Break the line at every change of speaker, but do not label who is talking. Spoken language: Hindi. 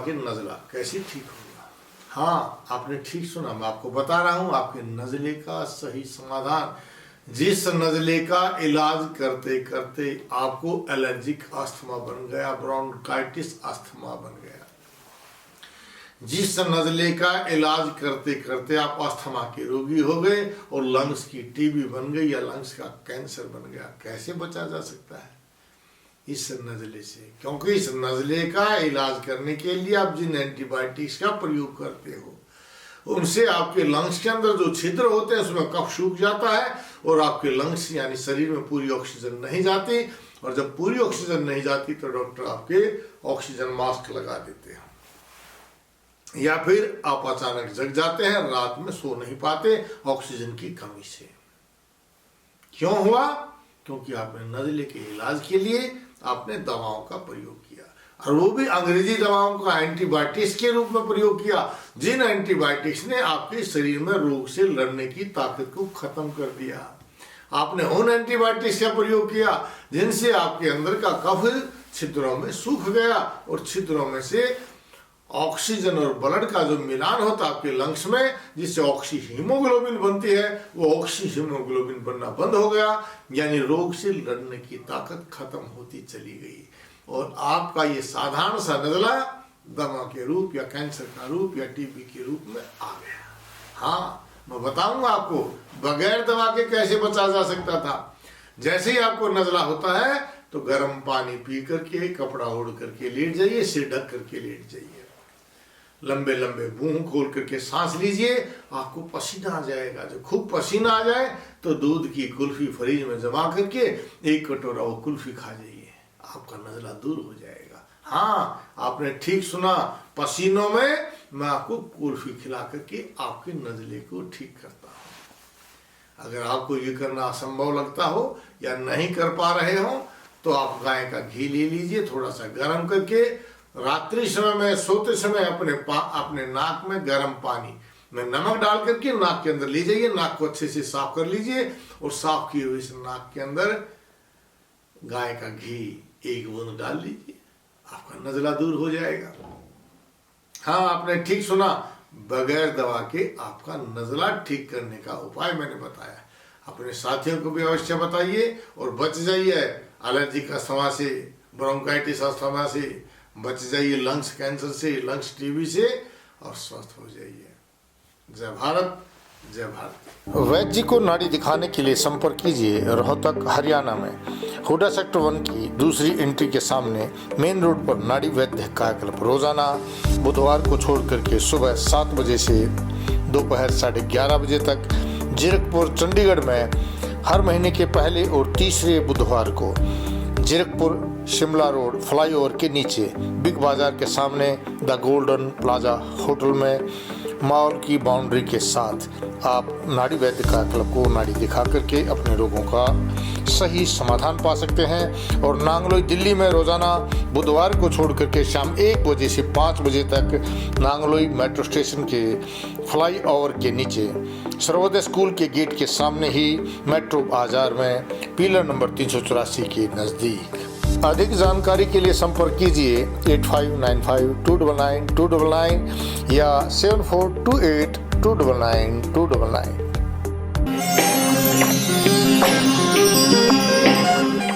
के नज़ला कैसे ठीक होगा? हाँ, आपने ठीक सुना, मैं आपको बता रहा हूँ आपके नज़ले का सही समाधान। जिस नज़ले का इलाज करते करते आपको एलर्जिक अस्थमा बन गया, ब्रोंकाइटिस अस्थमा बन गया, जिस नज़ले का इलाज करते करते आप अस्थमा के रोगी हो गए और लंग्स की टीबी बन गई या लंग्स का कैंसर बन गया, कैसे बचा जा सकता है? इस नज़ले से। क्योंकि इस नज़ले का इलाज करने के लिए आप जिन एंटीबायोटिक्स का प्रयोग करते हो उनसे आपके लंग्स के अंदर जो छिद्र होते हैं उसमें कफ सूख जाता है और आपके लंग्स यानी शरीर में पूरी ऑक्सीजन नहीं जाती, और जब पूरी ऑक्सीजन नहीं जाती तो डॉक्टर आपके ऑक्सीजन मास्क लगा देते हैं, या फिर आप अचानक जग जाते हैं, रात में सो नहीं पाते ऑक्सीजन की कमी से। क्यों हुआ? क्योंकि आपने नज़ले के इलाज के लिए आपने दवाओं का प्रयोग किया, और वो भी अंग्रेजी दवाओं का एंटीबायोटिक्स के रूप में प्रयोग किया, जिन एंटीबायोटिक्स ने आपके शरीर में रोग से लड़ने की ताकत को खत्म कर दिया। आपने उन एंटीबायोटिक्स का प्रयोग किया जिनसे आपके अंदर का कफ छिद्रों में सूख गया और छिद्रों में से ऑक्सीजन और ब्लड का जो मिलान होता है आपके लंग्स में, जिससे ऑक्सी हीमोग्लोबिन बनती है, वो ऑक्सी हीमोग्लोबिन बनना बंद हो गया, यानी रोग से लड़ने की ताकत खत्म होती चली गई और आपका ये साधारण सा नज़ला दमा के रूप या कैंसर का रूप या टीबी के रूप में आ गया। हाँ, मैं बताऊंगा आपको बगैर दवा के कैसे बचा जा सकता था। जैसे ही आपको नज़ला होता है तो गर्म पानी पी करके, कपड़ा ओढ़ करके लेट जाइए, सिर ढक करके लेट जाइए, लंबे लंबे मुंह खोल करके सांस लीजिए, आपको पसीना आ जाएगा। जब खूब पसीना आ जाए तो दूध की कुल्फी फ्रिज में जमा करके 1 कटोरा वो कुल्फी खा जाइए, आपका नज़ला दूर हो जाएगा। हाँ, आपने ठीक सुना, पसीनों में मैं आपको कुल्फी खिला करके आपके नज़ले को ठीक करता हूँ। अगर आपको ये करना असंभव लगता हो या नहीं कर पा रहे हो तो आप गाय का घी ले लीजिए, थोड़ा सा गर्म करके रात्रि समय में सोते समय अपने नाक में गर्म पानी में नमक डाल करके नाक के अंदर ले जाइए, नाक को अच्छे से साफ कर लीजिए और साफ किए हुए इस नाक के अंदर गाय का घी 1 बूंद डाल लीजिए, आपका नज़ला दूर हो जाएगा। हाँ, आपने ठीक सुना, बगैर दवा के आपका नज़ला ठीक करने का उपाय मैंने बताया। अपने साथियों को भी अवश्य बताइए और बच जाइए एलर्जिक अस्थमा से, ब्रोंकाइटिस अस्थमा से बच जाइए, लंग्स कैंसर से, लंग्स टीबी से, और स्वस्थ हो जाइए। जय भारत, जय भारत।
वैद्य जी को नाड़ी दिखाने के लिए संपर्क कीजिए रोहतक हरियाणा में हुडा सेक्टर 1 की दूसरी एंट्री के सामने मेन रोड पर नाड़ी वैद्य कायाकल्प रोजाना बुधवार को छोड़ करके सुबह 7 बजे से दोपहर 11:30 बजे तक, जीरकपुर चंडीगढ़ में हर महीने के पहले और तीसरे बुधवार को, जीरकपुर शिमला रोड फ्लाईओवर के नीचे बिग बाजार के सामने द गोल्डन प्लाजा होटल में मॉल की बाउंड्री के साथ आप नाड़ी वैद्य कायाकल्प को नाड़ी दिखा करके अपने रोगों का सही समाधान पा सकते हैं। और नांगलोई दिल्ली में रोजाना बुधवार को छोड़ करके शाम 1 बजे से 5 बजे तक नांगलोई मेट्रो स्टेशन के फ्लाईओवर के नीचे सर्वोदय स्कूल के गेट के सामने ही मेट्रो बाजार में पिलर नंबर 384 के नज़दीक। अधिक जानकारी के लिए संपर्क कीजिए 8595299299 या 7428299299।